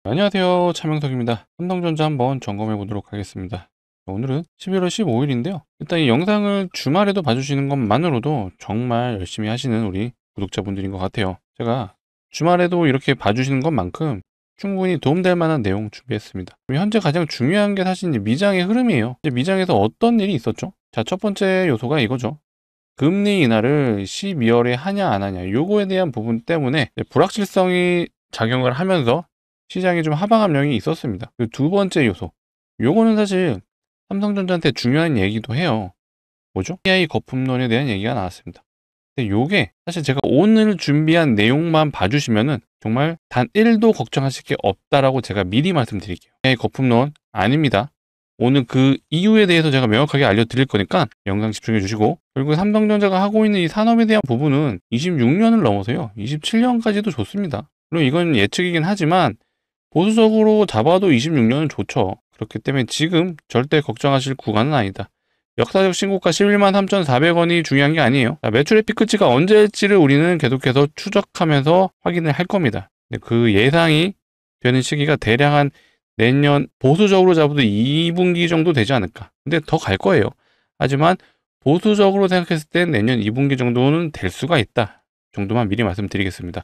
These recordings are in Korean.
안녕하세요. 차명석입니다. 삼성전자 한번 점검해 보도록 하겠습니다. 오늘은 11월 15일인데요. 일단 이 영상을 주말에도 봐주시는 것만으로도 정말 열심히 하시는 우리 구독자분들인 것 같아요. 제가 주말에도 이렇게 봐주시는 것만큼 충분히 도움될 만한 내용 준비했습니다. 현재 가장 중요한 게 사실 이제 미장의 흐름이에요. 이제 미장에서 어떤 일이 있었죠? 자, 첫 번째 요소가 이거죠. 금리 인하를 12월에 하냐 안 하냐 요거에 대한 부분 때문에 불확실성이 작용을 하면서 시장에 좀 하방 압력이 있었습니다. 그 두 번째 요소, 요거는 사실 삼성전자한테 중요한 얘기도 해요. 뭐죠? AI 거품론에 대한 얘기가 나왔습니다. 근데 요게 사실 제가 오늘 준비한 내용만 봐주시면은 정말 단 1도 걱정하실 게 없다라고 제가 미리 말씀드릴게요. AI 거품론 아닙니다. 오늘 그 이유에 대해서 제가 명확하게 알려드릴 거니까 영상 집중해 주시고, 그리고 삼성전자가 하고 있는 이 산업에 대한 부분은 26년을 넘어서요 27년까지도 좋습니다. 물론 이건 예측이긴 하지만 보수적으로 잡아도 26년은 좋죠. 그렇기 때문에 지금 절대 걱정하실 구간은 아니다. 역사적 신고가 11만 3,400원이 중요한 게 아니에요. 매출의 피크치가 언제일지를 우리는 계속해서 추적하면서 확인을 할 겁니다. 그 예상이 되는 시기가 대략 한 내년 보수적으로 잡아도 2분기 정도 되지 않을까. 근데 더 갈 거예요. 하지만 보수적으로 생각했을 땐 내년 2분기 정도는 될 수가 있다 정도만 미리 말씀드리겠습니다.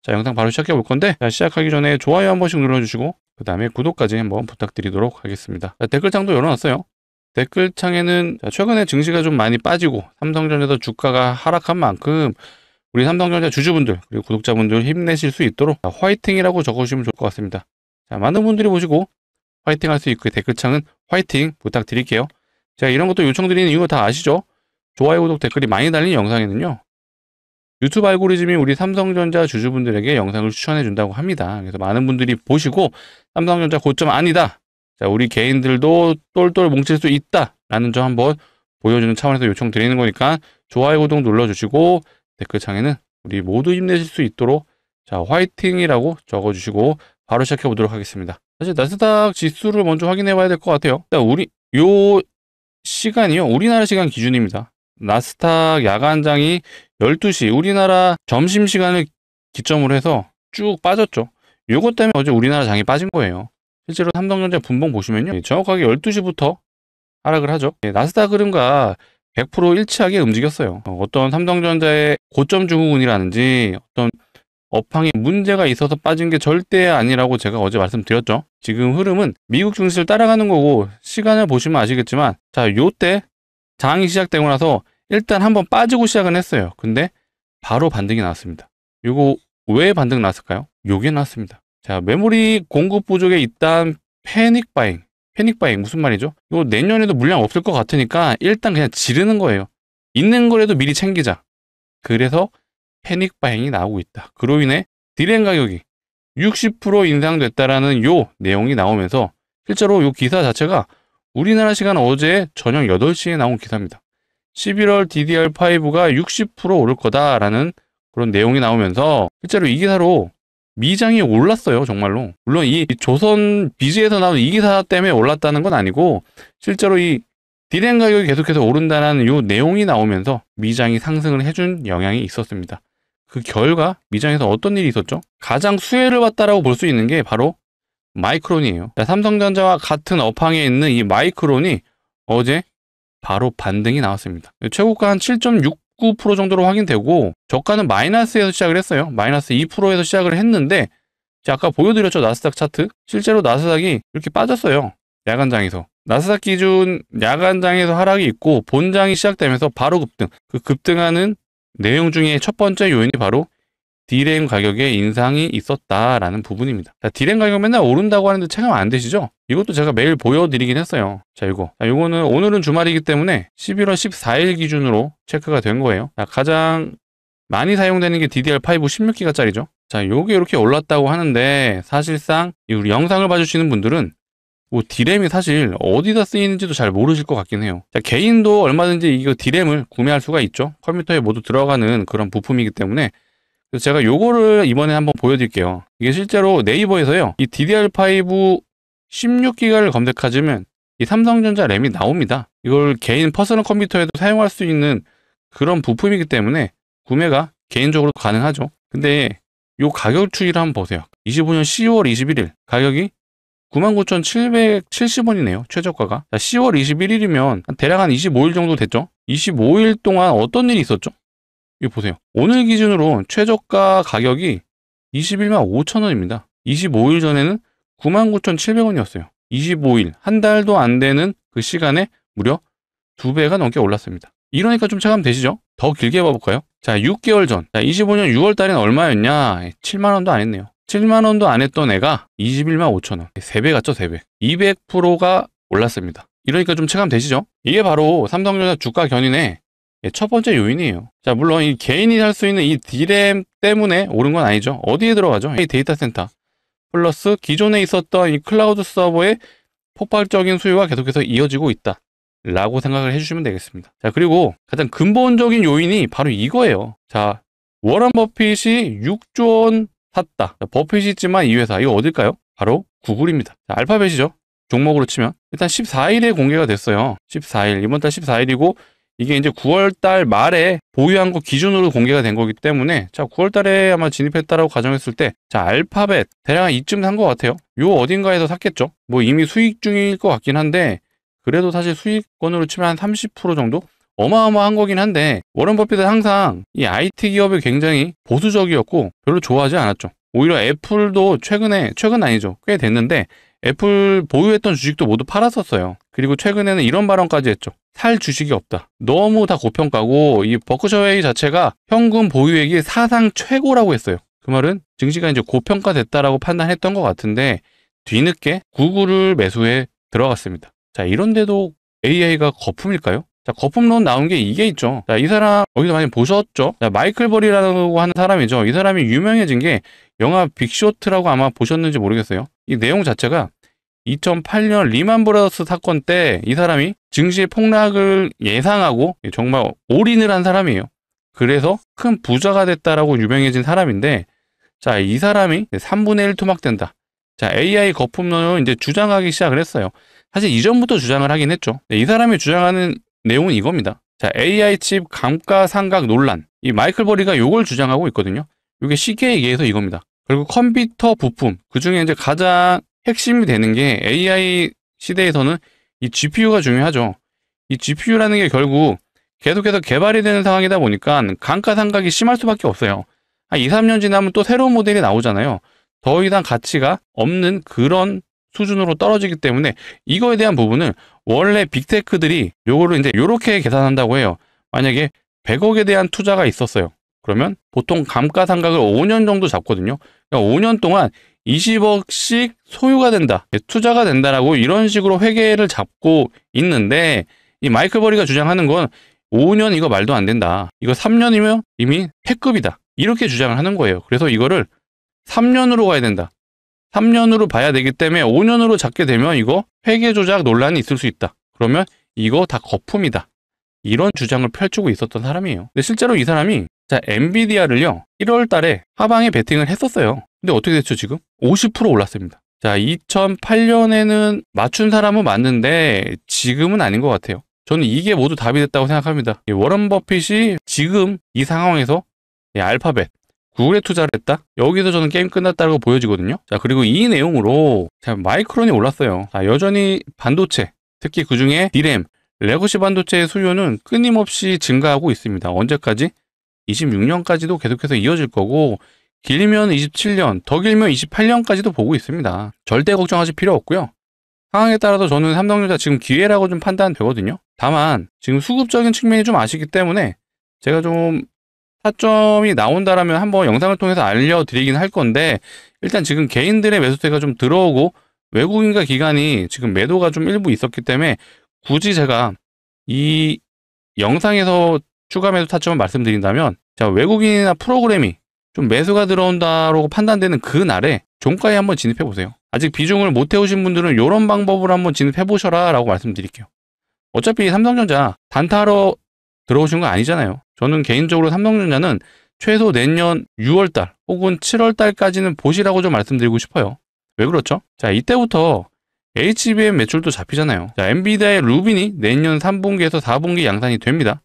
자, 영상 바로 시작해 볼 건데, 자, 시작하기 전에 좋아요 한 번씩 눌러주시고 그 다음에 구독까지 한번 부탁드리도록 하겠습니다. 자, 댓글창도 열어놨어요. 댓글창에는 최근에 증시가 좀 많이 빠지고 삼성전자에서 주가가 하락한 만큼 우리 삼성전자 주주분들 그리고 구독자분들 힘내실 수 있도록 화이팅이라고 적어주시면 좋을 것 같습니다. 자, 많은 분들이 보시고 화이팅 할 수 있고 댓글창은 화이팅 부탁드릴게요. 제가 이런 것도 요청드리는 이유 다 아시죠? 좋아요, 구독, 댓글이 많이 달린 영상에는요 유튜브 알고리즘이 우리 삼성전자 주주분들에게 영상을 추천해 준다고 합니다. 그래서 많은 분들이 보시고 삼성전자 고점 아니다, 자, 우리 개인들도 똘똘 뭉칠 수 있다 라는 점 한번 보여주는 차원에서 요청드리는 거니까 좋아요, 구독 눌러주시고 댓글창에는 우리 모두 힘내실 수 있도록 자, 화이팅이라고 적어주시고 바로 시작해 보도록 하겠습니다. 사실 나스닥 지수를 먼저 확인해 봐야 될 것 같아요. 우리 요 시간이요 우리나라 시간 기준입니다. 나스닥 야간장이 12시 우리나라 점심시간을 기점으로 해서 쭉 빠졌죠. 요것 때문에 어제 우리나라 장이 빠진 거예요. 실제로 삼성전자 분봉 보시면요 정확하게 12시부터 하락을 하죠. 나스닥 흐름과 100% 일치하게 움직였어요. 어떤 삼성전자의 고점 증후군이라든지 어떤 업황에 문제가 있어서 빠진 게 절대 아니라고 제가 어제 말씀드렸죠. 지금 흐름은 미국 증시를 따라가는 거고, 시간을 보시면 아시겠지만 자, 요때 장이 시작되고 나서 일단 한번 빠지고 시작은 했어요. 근데 바로 반등이 나왔습니다. 요거 왜 반등 났을까요? 요게 나왔습니다. 자, 메모리 공급 부족에 일단 패닉 바잉 무슨 말이죠? 이거 내년에도 물량 없을 것 같으니까 일단 그냥 지르는 거예요. 있는 거라도 미리 챙기자. 그래서 패닉 바잉이 나오고 있다. 그로 인해 디램 가격이 60% 인상됐다라는 요 내용이 나오면서 실제로 요 기사 자체가 우리나라 시간 어제 저녁 8시에 나온 기사입니다. 11월 DDR5가 60% 오를 거다라는 그런 내용이 나오면서 실제로 이 기사로 미장이 올랐어요. 정말로. 물론 이 조선 비즈에서 나온 이 기사 때문에 올랐다는 건 아니고 실제로 이 디램 가격이 계속해서 오른다는 요 내용이 나오면서 미장이 상승을 해준 영향이 있었습니다. 그 결과 미장에서 어떤 일이 있었죠? 가장 수혜를 봤다라고 볼 수 있는 게 바로 마이크론이에요. 삼성전자와 같은 업황에 있는 이 마이크론이 어제 바로 반등이 나왔습니다. 최고가 한 7.69% 정도로 확인되고 저가는 마이너스에서 시작을 했어요. 마이너스 2%에서 시작을 했는데 아까 보여드렸죠. 나스닥 차트. 실제로 나스닥이 이렇게 빠졌어요. 야간장에서. 나스닥 기준 야간장에서 하락이 있고 본장이 시작되면서 바로 급등. 그 급등하는 내용 중에 첫 번째 요인이 바로 디램 가격에 인상이 있었다라는 부분입니다. 자, 디램 가격 맨날 오른다고 하는데 체감 안 되시죠? 이것도 제가 매일 보여드리긴 했어요. 자, 요거는 오늘은 주말이기 때문에 11월 14일 기준으로 체크가 된 거예요. 자, 가장 많이 사용되는 게 DDR5 16기가짜리죠. 자, 요게 이렇게 올랐다고 하는데 사실상 우리 영상을 봐주시는 분들은 뭐 디램이 사실 어디다 쓰이는지도 잘 모르실 것 같긴 해요. 자, 개인도 얼마든지 이거 디램을 구매할 수가 있죠. 컴퓨터에 모두 들어가는 그런 부품이기 때문에. 그래서 제가 요거를 이번에 한번 보여드릴게요. 이게 실제로 네이버에서요 이 DDR5 16기가를 검색하시면 이 삼성전자 램이 나옵니다. 이걸 개인 퍼스널 컴퓨터에도 사용할 수 있는 그런 부품이기 때문에 구매가 개인적으로 가능하죠. 근데 요 가격 추이를 한번 보세요. 25년 10월 21일 가격이 99,770원이네요. 최저가가. 자, 10월 21일이면 대략 한 25일 정도 됐죠. 25일 동안 어떤 일이 있었죠? 이거 보세요. 오늘 기준으로 최저가 가격이 21만 5천원입니다. 25일 전에는 99,700원이었어요. 25일, 한 달도 안 되는 그 시간에 무려 2배가 넘게 올랐습니다. 이러니까 좀 체감되시죠? 더 길게 봐볼까요? 자, 6개월 전. 자, 25년 6월 달에는 얼마였냐? 7만원도 안 했네요. 7만원도 안 했던 애가 21만 5천원. 3배 같죠? 3배. 200%가 올랐습니다. 이러니까 좀 체감되시죠? 이게 바로 삼성전자 주가 견인의 첫 번째 요인이에요. 자, 물론 이 개인이 살 수 있는 이 D램 때문에 오른 건 아니죠. 어디에 들어가죠? 이 데이터 센터. 플러스 기존에 있었던 이 클라우드 서버의 폭발적인 수요가 계속해서 이어지고 있다 라고 생각을 해주시면 되겠습니다. 자, 그리고 가장 근본적인 요인이 바로 이거예요. 자, 워런 버핏이 6조 원 샀다. 자, 버핏이 있지만 이 회사 이거 어딜까요? 바로 구글입니다. 자, 알파벳이죠. 종목으로 치면 일단 14일에 공개가 됐어요. 14일, 이번 달 14일이고 이게 이제 9월달 말에 보유한 거 기준으로 공개가 된 거기 때문에 자, 9월달에 아마 진입했다라고 가정했을 때 자, 알파벳 대략 한 이쯤 산 것 같아요. 요 어딘가에서 샀겠죠. 뭐 이미 수익 중일 것 같긴 한데 그래도 사실 수익권으로 치면 한 30% 정도? 어마어마한 거긴 한데 워런 버핏은 항상 이 IT 기업이 굉장히 보수적이었고 별로 좋아하지 않았죠. 오히려 애플도 최근 아니죠. 꽤 됐는데 애플 보유했던 주식도 모두 팔았었어요. 그리고 최근에는 이런 발언까지 했죠. 살 주식이 없다. 너무 다 고평가고 이 버크셔웨이 자체가 현금 보유액이 사상 최고라고 했어요. 그 말은 증시가 이제 고평가됐다라고 판단했던 것 같은데 뒤늦게 구글을 매수해 들어갔습니다. 자, 이런데도 AI가 거품일까요? 자, 거품론 나온 게 이게 있죠. 자, 이 사람 어디서 많이 보셨죠? 자, 마이클 버리라고 하는 사람이죠. 이 사람이 유명해진 게 영화 빅쇼트라고 아마 보셨는지 모르겠어요. 이 내용 자체가 2008년 리만 브라더스 사건 때 이 사람이 증시의 폭락을 예상하고 정말 올인을 한 사람이에요. 그래서 큰 부자가 됐다라고 유명해진 사람인데 자, 이 사람이 3분의 1 토막된다. 자, AI 거품론을 이제 주장하기 시작을 했어요. 사실 이전부터 주장을 하긴 했죠. 이 사람이 주장하는 내용은 이겁니다. 자, AI 칩 감가상각 논란. 이 마이클 버리가 요걸 주장하고 있거든요. 이게 쉽게 얘기해서 이겁니다. 그리고 컴퓨터 부품. 그 중에 이제 가장 핵심이 되는 게 AI 시대에서는 이 GPU가 중요하죠. 이 GPU라는 게 결국 계속해서 개발이 되는 상황이다 보니까 감가상각이 심할 수밖에 없어요. 한 2, 3년 지나면 또 새로운 모델이 나오잖아요. 더 이상 가치가 없는 그런 수준으로 떨어지기 때문에 이거에 대한 부분을 원래 빅테크들이 요거를 이제 요렇게 계산한다고 해요. 만약에 100억에 대한 투자가 있었어요. 그러면 보통 감가상각을 5년 정도 잡거든요. 그러니까 5년 동안 20억씩 소유가 된다, 투자가 된다라고 이런 식으로 회계를 잡고 있는데 이 마이클 버리가 주장하는 건 5년 이거 말도 안 된다. 이거 3년이면 이미 패급이다. 이렇게 주장을 하는 거예요. 그래서 이거를 3년으로 가야 된다. 3년으로 봐야 되기 때문에 5년으로 잡게 되면 이거 회계 조작 논란이 있을 수 있다. 그러면 이거 다 거품이다. 이런 주장을 펼치고 있었던 사람이에요. 근데 실제로 이 사람이 자, 엔비디아를요 1월 달에 하방에 베팅을 했었어요. 근데 어떻게 됐죠 지금? 50% 올랐습니다. 자, 2008년에는 맞춘 사람은 맞는데 지금은 아닌 것 같아요. 저는 이게 모두 답이 됐다고 생각합니다. 워런 버핏이 지금 이 상황에서 알파벳, 구글에 투자를 했다? 여기서 저는 게임 끝났다고 보여지거든요. 자, 그리고 이 내용으로 자, 마이크론이 올랐어요. 자, 여전히 반도체, 특히 그 중에 D램, 레거시 반도체의 수요는 끊임없이 증가하고 있습니다. 언제까지? 26년까지도 계속해서 이어질 거고 길면 27년, 더 길면 28년까지도 보고 있습니다. 절대 걱정하실 필요 없고요. 상황에 따라서 저는 삼성전자 지금 기회라고 좀 판단되거든요. 다만 지금 수급적인 측면이 좀 아쉽기 때문에 제가 좀 타점이 나온다라면 한번 영상을 통해서 알려드리긴 할 건데 일단 지금 개인들의 매수세가 좀 들어오고 외국인과 기관이 지금 매도가 좀 일부 있었기 때문에 굳이 제가 이 영상에서 추가 매수 타점을 말씀드린다면 자, 외국인이나 프로그램이 좀 매수가 들어온다고 판단되는 그 날에 종가에 한번 진입해 보세요. 아직 비중을 못 태우신 분들은 이런 방법으로 한번 진입해 보셔라 라고 말씀드릴게요. 어차피 삼성전자 단타로 들어오신 거 아니잖아요. 저는 개인적으로 삼성전자는 최소 내년 6월달 혹은 7월달까지는 보시라고 좀 말씀드리고 싶어요. 왜 그렇죠? 자, 이때부터 HBM 매출도 잡히잖아요. 자, 엔비디아의 루빈이 내년 3분기에서 4분기 양산이 됩니다.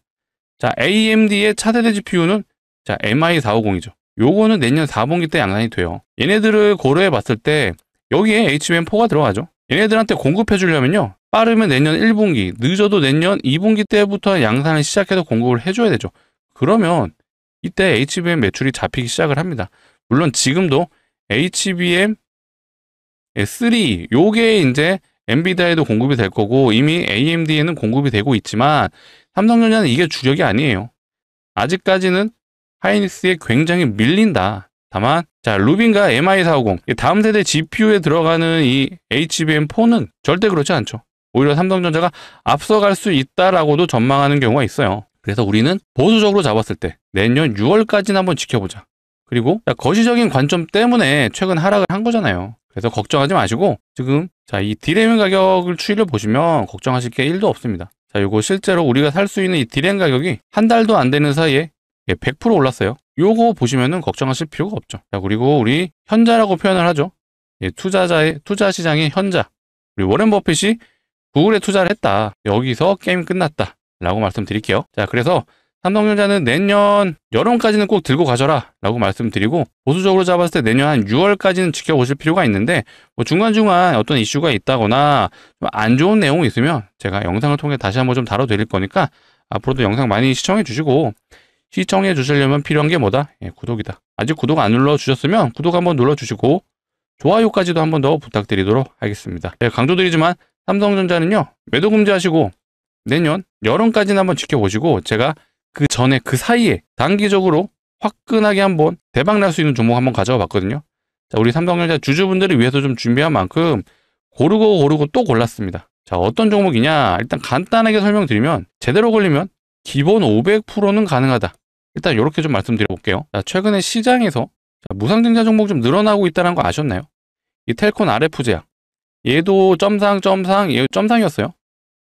자, AMD의 차세대 GPU는 자, MI450이죠. 요거는 내년 4분기 때 양산이 돼요. 얘네들을 고려해 봤을 때 여기에 HBM4가 들어가죠. 얘네들한테 공급해 주려면요, 빠르면 내년 1분기, 늦어도 내년 2분기 때부터 양산을 시작해서 공급을 해줘야 되죠. 그러면 이때 HBM 매출이 잡히기 시작을 합니다. 물론 지금도 HBM3 요게 이제 엔비디아에도 공급이 될 거고 이미 AMD에는 공급이 되고 있지만 삼성전자는 이게 주력이 아니에요. 아직까지는 하이닉스에 굉장히 밀린다. 다만 자, 루빈과 MI450 다음 세대 GPU에 들어가는 이 HBM4는 절대 그렇지 않죠. 오히려 삼성전자가 앞서갈 수 있다라고도 전망하는 경우가 있어요. 그래서 우리는 보수적으로 잡았을 때 내년 6월까지는 한번 지켜보자. 그리고 거시적인 관점 때문에 최근 하락을 한 거잖아요. 그래서 걱정하지 마시고 지금 자, 이 디램 가격을 추이를 보시면 걱정하실 게 1도 없습니다. 자, 요거 실제로 우리가 살 수 있는 이 디램 가격이 한 달도 안 되는 사이에 100% 올랐어요. 요거 보시면은 걱정하실 필요가 없죠. 자, 그리고 우리 현자라고 표현을 하죠. 투자 시장의 현자. 우리 워렌 버핏이 구글에 투자를 했다. 여기서 게임 끝났다. 라고 말씀드릴게요. 자, 그래서 삼성전자는 내년 여름까지는 꼭 들고 가셔라 라고 말씀드리고, 보수적으로 잡았을 때 내년 한 6월까지는 지켜보실 필요가 있는데, 뭐 중간중간 어떤 이슈가 있다거나 좀 안 좋은 내용이 있으면 제가 영상을 통해 다시 한번 좀 다뤄드릴 거니까 앞으로도 영상 많이 시청해 주시고, 시청해 주시려면 필요한 게 뭐다? 구독이다. 아직 구독 안 눌러주셨으면 구독 한번 눌러주시고 좋아요까지도 한번 더 부탁드리도록 하겠습니다. 강조드리지만 삼성전자는요, 매도 금지하시고 내년 여름까지는 한번 지켜보시고, 제가 그 전에 그 사이에 단기적으로 화끈하게 한번 대박 날 수 있는 종목 한번 가져와 봤거든요. 자, 우리 삼성전자 주주분들을 위해서 좀 준비한 만큼 고르고 또 골랐습니다. 자, 어떤 종목이냐, 일단 간단하게 설명드리면, 제대로 걸리면 기본 500%는 가능하다. 일단 이렇게 좀 말씀드려볼게요. 자, 최근에 시장에서 무상증자 종목 좀 늘어나고 있다는 거 아셨나요? 이 텔콘 RF 제약, 얘도 점상, 얘 점상이었어요.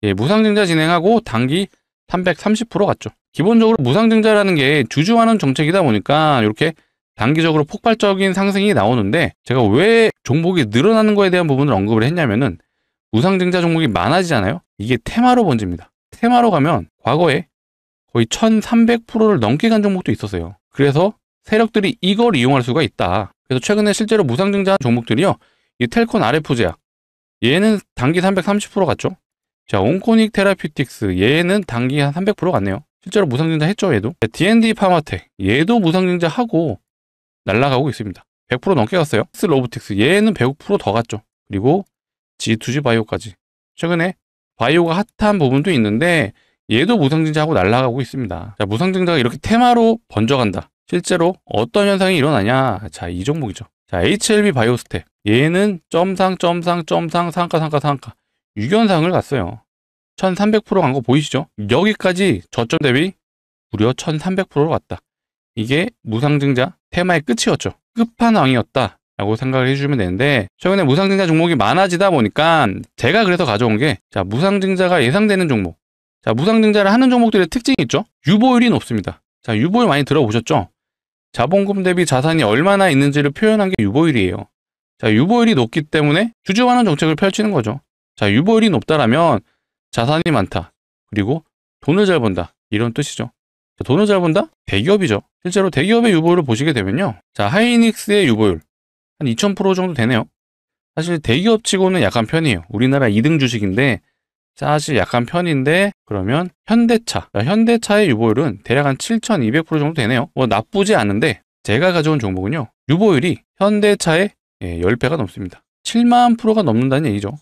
예, 무상증자 진행하고 단기 330% 갔죠. 기본적으로 무상증자라는 게 주주환원 정책이다 보니까 이렇게 단기적으로 폭발적인 상승이 나오는데, 제가 왜 종목이 늘어나는 거에 대한 부분을 언급을 했냐면은, 무상증자 종목이 많아지잖아요. 이게 테마로 번집니다. 테마로 가면 과거에 거의 1300%를 넘게 간 종목도 있었어요. 그래서 세력들이 이걸 이용할 수가 있다. 그래서 최근에 실제로 무상증자 종목들이요, 이 텔콘 RF 제약, 얘는 단기 330% 갔죠. 자, 온코닉 테라피틱스, 얘는 단기 한 300% 갔네요. 실제로 무상증자 했죠, 얘도. D&D 파마텍, 얘도 무상증자 하고 날아가고 있습니다. 100% 넘게 갔어요. 스로보틱스, 얘는 100% 더 갔죠. 그리고 G2G 바이오까지. 최근에 바이오가 핫한 부분도 있는데 얘도 무상증자하고 날아가고 있습니다. 자, 무상증자가 이렇게 테마로 번져간다. 실제로 어떤 현상이 일어나냐? 자, 이 종목이죠. 자, HLB 바이오스텍, 얘는 점상 상가 유견상을 갔어요. 1300% 간 거 보이시죠? 여기까지 저점 대비 무려 1300%로 갔다. 이게 무상증자 테마의 끝이었죠. 끝판왕이었다 라고 생각을 해주시면 되는데, 최근에 무상증자 종목이 많아지다 보니까 제가 그래서 가져온 게, 자, 무상증자가 예상되는 종목. 자, 무상증자를 하는 종목들의 특징이 있죠. 유보율이 높습니다. 자, 유보율 많이 들어보셨죠? 자본금 대비 자산이 얼마나 있는지를 표현한 게 유보율이에요. 자, 유보율이 높기 때문에 주주환원 정책을 펼치는 거죠. 자, 유보율이 높다라면 자산이 많다. 그리고 돈을 잘 번다. 이런 뜻이죠. 자, 돈을 잘 번다? 대기업이죠. 실제로 대기업의 유보율을 보시게 되면요. 자, 하이닉스의 유보율 한 2000% 정도 되네요. 사실 대기업 치고는 약간 편이에요. 우리나라 2등 주식인데 사실 약간 편인데, 그러면 현대차. 자, 현대차의 유보율은 대략 한 7200% 정도 되네요. 뭐 나쁘지 않은데, 제가 가져온 종목은요, 유보율이 현대차의 10배가 넘습니다. 7만 프로가 넘는다는 얘기죠.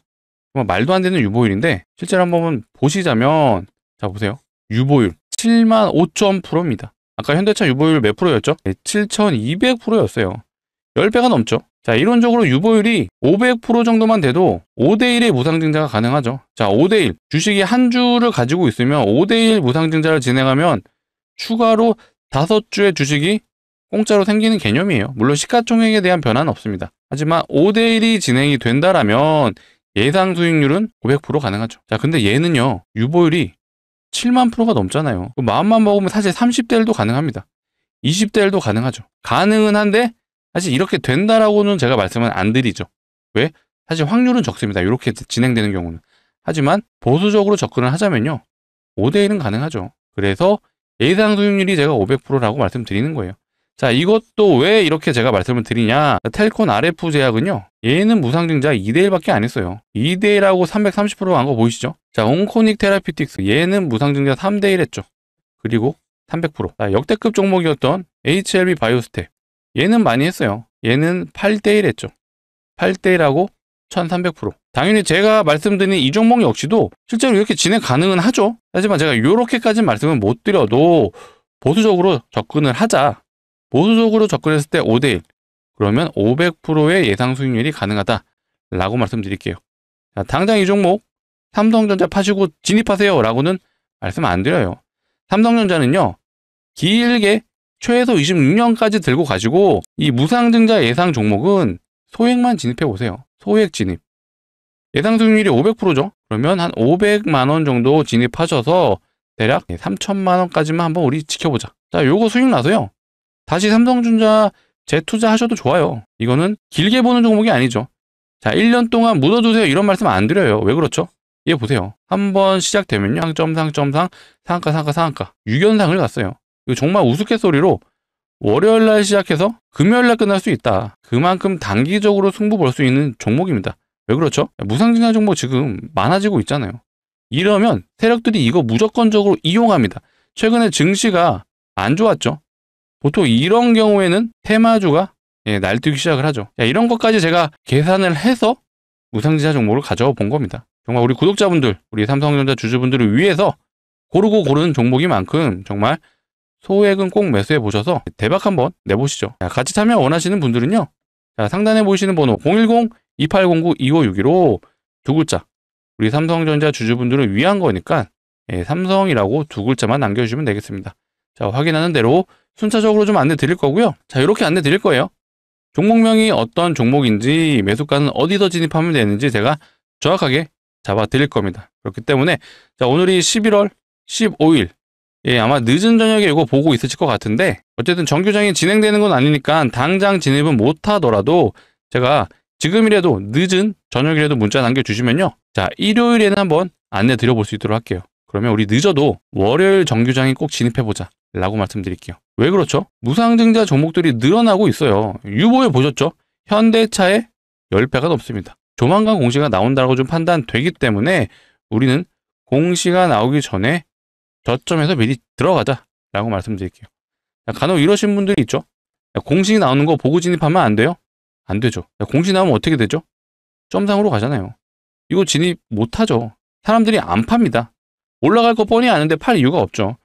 말도 안 되는 유보율인데, 실제로 한번 보시자면, 자, 보세요. 유보율 7만 5,000%입니다. 아까 현대차 유보율 몇 프로였죠? 7200%였어요. 10배가 넘죠. 자, 이론적으로 유보율이 500% 정도만 돼도 5대1의 무상증자가 가능하죠. 자, 5대1. 주식이 한 주를 가지고 있으면 5대1 무상증자를 진행하면 추가로 5주의 주식이 공짜로 생기는 개념이에요. 물론 시가총액에 대한 변화는 없습니다. 하지만 5대1이 진행이 된다라면 예상 수익률은 500% 가능하죠. 자, 근데 얘는요, 유보율이 7만 프로가 넘잖아요. 마음만 먹으면 사실 30대1도 가능합니다. 20대1도 가능하죠. 가능은 한데 사실 이렇게 된다라고는 제가 말씀은 안 드리죠. 왜? 사실 확률은 적습니다. 이렇게 진행되는 경우는. 하지만 보수적으로 접근을 하자면요, 5대1은 가능하죠. 그래서 예상 수익률이 제가 500%라고 말씀드리는 거예요. 자, 이것도 왜 이렇게 제가 말씀을 드리냐. 텔콘 RF 제약은요, 얘는 무상증자 2대1밖에 안 했어요. 2대1하고 330% 간 거 보이시죠? 자, 온코닉 테라피틱스, 얘는 무상증자 3대1 했죠. 그리고 300%. 자, 역대급 종목이었던 HLB 바이오스텍, 얘는 많이 했어요. 얘는 8대1 했죠. 8대1하고 1300%. 당연히 제가 말씀드린 이 종목 역시도 실제로 이렇게 진행 가능은 하죠. 하지만 제가 이렇게까지는 말씀을 못 드려도 보수적으로 접근을 하자. 보수적으로 접근했을 때 5대1. 그러면 500%의 예상 수익률이 가능하다라고 말씀드릴게요. 자, 당장 이 종목 삼성전자 파시고 진입하세요 라고는 말씀 안 드려요. 삼성전자는요, 길게 최소 26년까지 들고 가시고 이 무상증자 예상 종목은 소액만 진입해 보세요. 소액 진입. 예상 수익률이 500%죠. 그러면 한 500만 원 정도 진입하셔서 대략 3천만 원까지만 한번 우리 지켜보자. 자, 요거 수익 나서요, 다시 삼성전자 재투자하셔도 좋아요. 이거는 길게 보는 종목이 아니죠. 자, 1년 동안 묻어두세요 이런 말씀 안 드려요. 왜 그렇죠? 얘 보세요. 한번 시작되면요, 상점상 상한가 6연상을 갔어요. 이거 정말 우스갯소리로 월요일날 시작해서 금요일날 끝날 수 있다. 그만큼 단기적으로 승부 볼 수 있는 종목입니다. 왜 그렇죠? 무상증자 종목 지금 많아지고 있잖아요. 이러면 세력들이 이거 무조건적으로 이용합니다. 최근에 증시가 안 좋았죠. 보통 이런 경우에는 테마주가 날뛰기 시작을 하죠. 이런 것까지 제가 계산을 해서 무상증자 종목을 가져와 본 겁니다. 정말 우리 구독자분들, 우리 삼성전자 주주분들을 위해서 고르고 고른 종목인 만큼 정말 소액은 꼭 매수해 보셔서 대박 한번 내보시죠. 자, 같이 참여 원하시는 분들은요, 자, 상단에 보이시는 번호 010-2809-2561로 두 글자, 우리 삼성전자 주주분들을 위한 거니까 삼성이라고 두 글자만 남겨주시면 되겠습니다. 자, 확인하는 대로 순차적으로 좀 안내 드릴 거고요. 자, 이렇게 안내 드릴 거예요. 종목명이 어떤 종목인지, 매수가는 어디서 진입하면 되는지 제가 정확하게 잡아 드릴 겁니다. 그렇기 때문에 자, 오늘이 11월 15일, 아마 늦은 저녁에 이거 보고 있으실 것 같은데, 어쨌든 정규장이 진행되는 건 아니니까 당장 진입은 못 하더라도 제가 지금이라도 늦은 저녁이라도 문자 남겨주시면요, 자, 일요일에는 한번 안내 드려볼 수 있도록 할게요. 그러면 우리 늦어도 월요일 정규장이 꼭 진입해보자 라고 말씀드릴게요. 왜 그렇죠? 무상증자 종목들이 늘어나고 있어요. 유보에 보셨죠? 현대차의 10배가 넘습니다. 조만간 공시가 나온다고 좀 판단되기 때문에 우리는 공시가 나오기 전에 저점에서 미리 들어가자 라고 말씀드릴게요. 간혹 이러신 분들이 있죠. 공시 나오는 거 보고 진입하면 안 돼요? 안 되죠. 공시 나오면 어떻게 되죠? 점상으로 가잖아요. 이거 진입 못하죠. 사람들이 안 팝니다. 올라갈 거 뻔히 아는데 팔 이유가 없죠.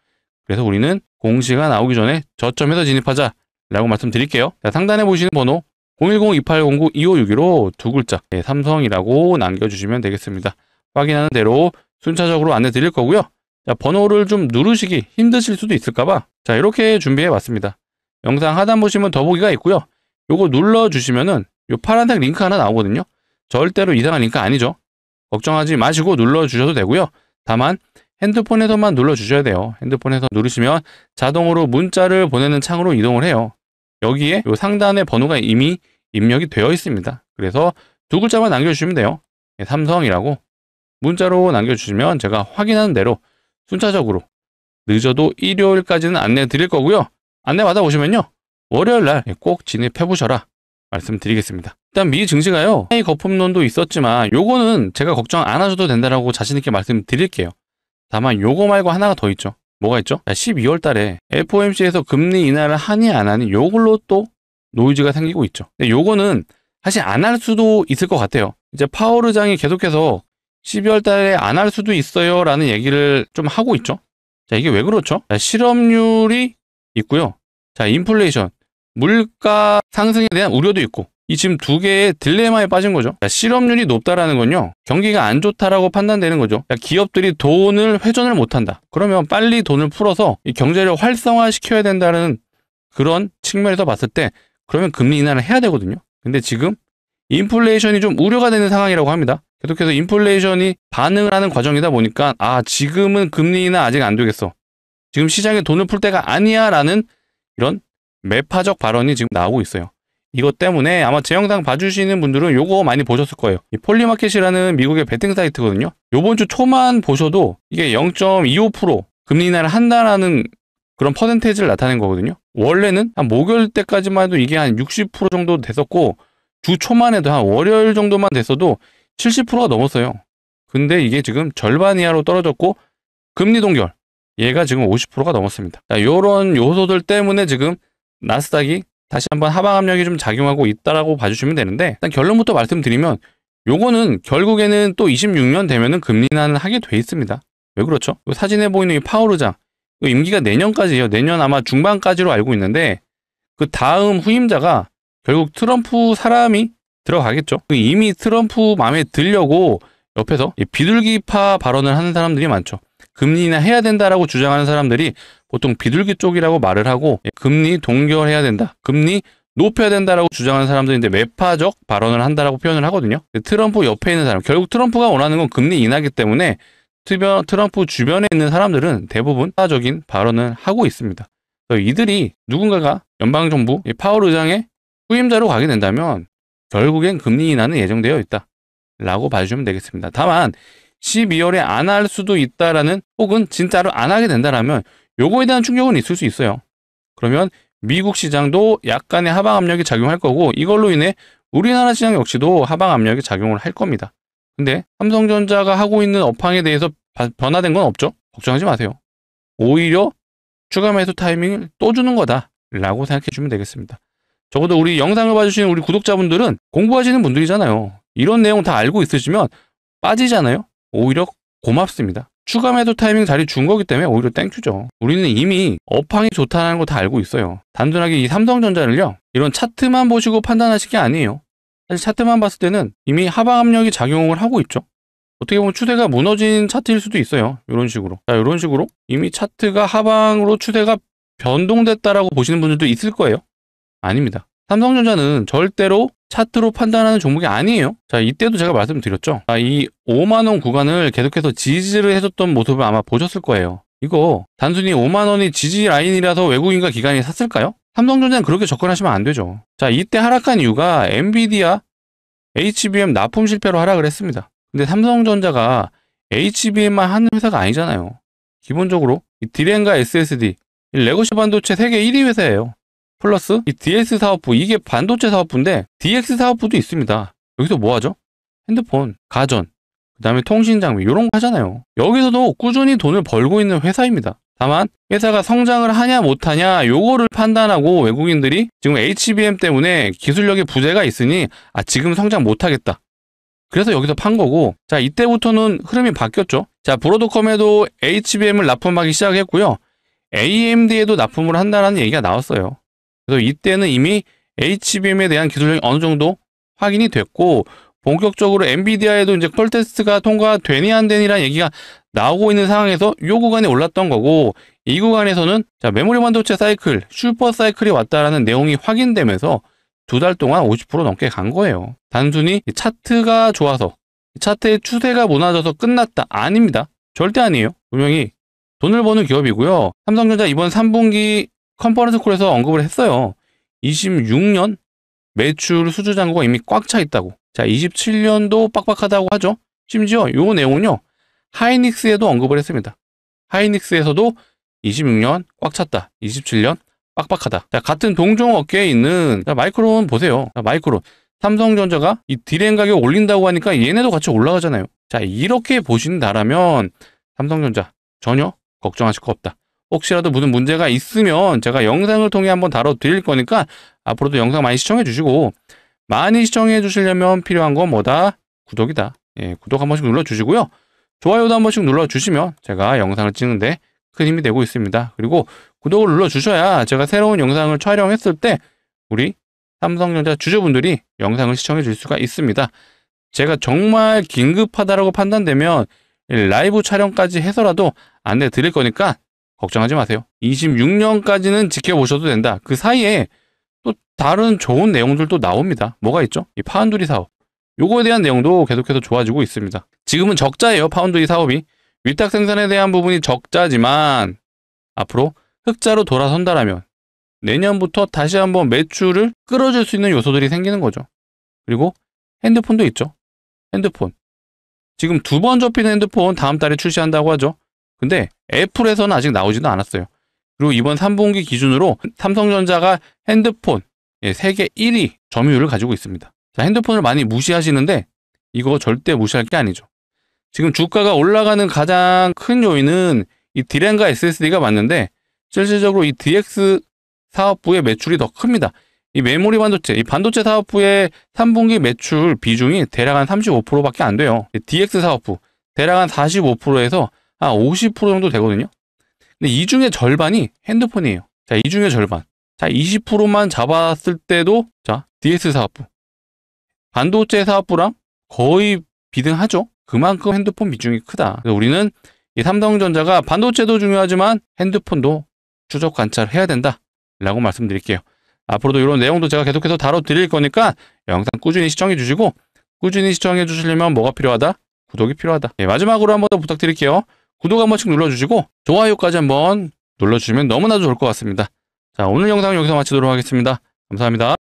그래서 우리는 공시가 나오기 전에 저점에서 진입하자 라고 말씀드릴게요. 자, 상단에 보시는 번호 010-2809-2561로 두 글자 삼성이라고 남겨주시면 되겠습니다. 확인하는 대로 순차적으로 안내 드릴 거고요. 자, 번호를 좀 누르시기 힘드실 수도 있을까봐 자, 이렇게 준비해 봤습니다. 영상 하단 보시면 더보기가 있고요. 요거 눌러주시면은 요 파란색 링크 하나 나오거든요. 절대로 이상한 링크 아니죠. 걱정하지 마시고 눌러주셔도 되고요. 다만 핸드폰에서만 눌러주셔야 돼요. 핸드폰에서 누르시면 자동으로 문자를 보내는 창으로 이동을 해요. 여기에 요 상단에 번호가 이미 입력이 되어 있습니다. 그래서 두 글자만 남겨주시면 돼요. 삼성이라고 문자로 남겨주시면 제가 확인하는 대로 순차적으로 늦어도 일요일까지는 안내 드릴 거고요. 안내 받아보시면요, 월요일날 꼭 진입해보셔라 말씀드리겠습니다. 일단 미 증시가요, 하이 거품론도 있었지만 요거는 제가 걱정 안 하셔도 된다라고 자신있게 말씀드릴게요. 다만 요거 말고 하나가 더 있죠. 뭐가 있죠? 12월 달에 FOMC에서 금리 인하를 하니 안 하니 요걸로 또 노이즈가 생기고 있죠. 근데 요거는 사실 안 할 수도 있을 것 같아요. 이제 파월 의장이 계속해서 12월 달에 안 할 수도 있어요 라는 얘기를 좀 하고 있죠. 자, 이게 왜 그렇죠? 자, 실업률이 있고요. 자, 인플레이션, 물가 상승에 대한 우려도 있고, 이 지금 두 개의 딜레마에 빠진 거죠. 자, 실업률이 높다라는 건요, 경기가 안 좋다라고 판단되는 거죠. 자, 기업들이 돈을 회전을 못한다. 그러면 빨리 돈을 풀어서 이 경제를 활성화시켜야 된다는 그런 측면에서 봤을 때 그러면 금리 인하를 해야 되거든요. 근데 지금 인플레이션이 좀 우려가 되는 상황이라고 합니다. 계속해서 인플레이션이 반응을 하는 과정이다 보니까 지금은 금리 인하 아직 안 되겠어. 지금 시장에 돈을 풀 때가 아니야 라는 이런 매파적 발언이 지금 나오고 있어요. 이것 때문에 아마 제 영상 봐주시는 분들은 요거 많이 보셨을 거예요. 이 폴리마켓이라는 미국의 베팅 사이트거든요. 요번 주 초만 보셔도 이게 0.25% 금리 인하를 한다라는 그런 퍼센테이지를 나타낸 거거든요. 원래는 한 목요일 때까지만 해도 이게 한 60% 정도 됐었고, 주 초만 해도 한 월요일 정도만 됐어도 70%가 넘었어요. 근데 이게 지금 절반 이하로 떨어졌고, 금리 동결, 얘가 지금 50%가 넘었습니다. 이런 요소들 때문에 지금 나스닥이 다시 한번 하방 압력이 좀 작용하고 있다라고 봐주시면 되는데, 일단 결론부터 말씀드리면 요거는 결국에는 또 26년 되면은 금리 인하는 하게 돼 있습니다. 왜 그렇죠? 사진에 보이는 이 파월 의장, 임기가 내년까지예요. 내년 아마 중반까지로 알고 있는데, 그 다음 후임자가 결국 트럼프 사람이 들어가겠죠. 이미 트럼프 마음에 들려고 옆에서 비둘기파 발언을 하는 사람들이 많죠. 금리 인하 해야 된다라고 주장하는 사람들이 보통 비둘기 쪽이라고 말을 하고, 금리 동결해야 된다, 금리 높여야 된다라고 주장하는 사람들이 이제 매파적 발언을 한다라고 표현을 하거든요. 트럼프 옆에 있는 사람, 결국 트럼프가 원하는 건 금리 인하기 때문에 트럼프 주변에 있는 사람들은 대부분 파적인 발언을 하고 있습니다. 이들이 누군가가 연방정부 파월 의장의 후임자로 가게 된다면 결국엔 금리 인하는 예정되어 있다 라고 봐주시면 되겠습니다. 다만 12월에 안 할 수도 있다라는, 혹은 진짜로 안 하게 된다라면 요거에 대한 충격은 있을 수 있어요. 그러면 미국 시장도 약간의 하방 압력이 작용할 거고, 이걸로 인해 우리나라 시장 역시도 하방 압력이 작용을 할 겁니다. 근데 삼성전자가 하고 있는 업황에 대해서 변화된 건 없죠? 걱정하지 마세요. 오히려 추가 매수 타이밍을 또 주는 거다 라고 생각해 주면 되겠습니다. 적어도 우리 영상을 봐주시는 우리 구독자분들은 공부하시는 분들이잖아요. 이런 내용 다 알고 있으시면 빠지잖아요. 오히려 고맙습니다. 추가 매도 타이밍 자리 준 거기 때문에 오히려 땡큐죠. 우리는 이미 업황이 좋다는 거 다 알고 있어요. 단순하게 이 삼성전자를요, 이런 차트만 보시고 판단하실 게 아니에요. 사실 차트만 봤을 때는 이미 하방 압력이 작용을 하고 있죠. 어떻게 보면 추세가 무너진 차트일 수도 있어요. 이런 식으로. 자, 이런 식으로 이미 차트가 하방으로 추세가 변동됐다라고 보시는 분들도 있을 거예요. 아닙니다. 삼성전자는 절대로 차트로 판단하는 종목이 아니에요. 자, 이때도 제가 말씀드렸죠. 이 5만원 구간을 계속해서 지지를 해줬던 모습을 아마 보셨을 거예요. 이거 단순히 5만원이 지지 라인이라서 외국인과 기관이 샀을까요? 삼성전자는 그렇게 접근하시면 안 되죠. 자, 이때 하락한 이유가 엔비디아, HBM 납품 실패로 하락을 했습니다. 근데 삼성전자가 HBM만 하는 회사가 아니잖아요. 기본적으로 이 D램과 SSD, 레거시 반도체 세계 1위 회사예요. 플러스 이 DS 사업부, 이게 반도체 사업부인데 DX 사업부도 있습니다. 여기서 뭐 하죠? 핸드폰, 가전, 그 다음에 통신 장비, 이런 거 하잖아요. 여기서도 꾸준히 돈을 벌고 있는 회사입니다. 다만 회사가 성장을 하냐 못하냐 요거를 판단하고, 외국인들이 지금 HBM 때문에 기술력에 부재가 있으니 지금 성장 못하겠다, 그래서 여기서 판 거고, 자, 이때부터는 흐름이 바뀌었죠. 자, 브로드컴에도 HBM을 납품하기 시작했고요. AMD에도 납품을 한다는 얘기가 나왔어요. 그래서 이때는 이미 HBM에 대한 기술력이 어느 정도 확인이 됐고, 본격적으로 엔비디아에도 이제 펄 테스트가 통과되니 안 되니라는 얘기가 나오고 있는 상황에서 이 구간에 올랐던 거고, 이 구간에서는 자, 메모리 반도체 사이클, 슈퍼 사이클이 왔다라는 내용이 확인되면서 2달 동안 50% 넘게 간 거예요. 단순히 차트가 좋아서, 차트의 추세가 무너져서 끝났다, 아닙니다. 절대 아니에요. 분명히 돈을 버는 기업이고요. 삼성전자 이번 3분기 컨퍼런스 콜에서 언급을 했어요. 26년 매출 수주 잔고가 이미 꽉 차 있다고. 자, 27년도 빡빡하다고 하죠. 심지어 요 내용은요, 하이닉스에도 언급을 했습니다. 하이닉스에서도 26년 꽉 찼다, 27년 빡빡하다. 자, 같은 동종 업계에 있는, 자, 마이크론 보세요. 자, 마이크론, 삼성전자가 이 디램 가격 올린다고 하니까 얘네도 같이 올라가잖아요. 자, 이렇게 보신다라면 삼성전자 전혀 걱정하실 거 없다. 혹시라도 무슨 문제가 있으면 제가 영상을 통해 한번 다뤄드릴 거니까 앞으로도 영상 많이 시청해 주시고, 많이 시청해 주시려면 필요한 건 뭐다? 구독이다. 예, 구독 한 번씩 눌러주시고요. 좋아요도 한 번씩 눌러주시면 제가 영상을 찍는데 큰 힘이 되고 있습니다. 그리고 구독을 눌러주셔야 제가 새로운 영상을 촬영했을 때 우리 삼성전자 주주분들이 영상을 시청해 줄 수가 있습니다. 제가 정말 긴급하다라고 판단되면 라이브 촬영까지 해서라도 안내 드릴 거니까 걱정하지 마세요. 26년까지는 지켜보셔도 된다. 그 사이에 또 다른 좋은 내용들도 나옵니다. 뭐가 있죠? 이 파운드리 사업. 요거에 대한 내용도 계속해서 좋아지고 있습니다. 지금은 적자예요, 파운드리 사업이. 위탁 생산에 대한 부분이 적자지만 앞으로 흑자로 돌아선다라면 내년부터 다시 한번 매출을 끌어줄 수 있는 요소들이 생기는 거죠. 그리고 핸드폰도 있죠. 핸드폰. 지금 2번 접히는 핸드폰 다음 달에 출시한다고 하죠. 근데 애플에서는 아직 나오지도 않았어요. 그리고 이번 3분기 기준으로 삼성전자가 핸드폰 세계 1위 점유율을 가지고 있습니다. 자, 핸드폰을 많이 무시하시는데 이거 절대 무시할 게 아니죠. 지금 주가가 올라가는 가장 큰 요인은 이 D램과 SSD가 맞는데 실질적으로 이 DX 사업부의 매출이 더 큽니다. 이 메모리 반도체, 이 반도체 사업부의 3분기 매출 비중이 대략 한 35%밖에 안 돼요. DX 사업부 대략 한 45%에서 한 50% 정도 되거든요. 근데 이 중에 절반이 핸드폰이에요. 자, 이 중에 절반. 자, 20%만 잡았을 때도 자, DS 사업부, 반도체 사업부랑 거의 비등하죠. 그만큼 핸드폰 비중이 크다. 그래서 우리는 이 삼성전자가 반도체도 중요하지만 핸드폰도 추적 관찰해야 된다 라고 말씀드릴게요. 앞으로도 이런 내용도 제가 계속해서 다뤄드릴 거니까 영상 꾸준히 시청해 주시고, 꾸준히 시청해 주시려면 뭐가 필요하다? 구독이 필요하다. 마지막으로 한 번 더 부탁드릴게요. 구독 한 번씩 눌러주시고 좋아요까지 한번 눌러주시면 너무나도 좋을 것 같습니다. 자, 오늘 영상은 여기서 마치도록 하겠습니다. 감사합니다.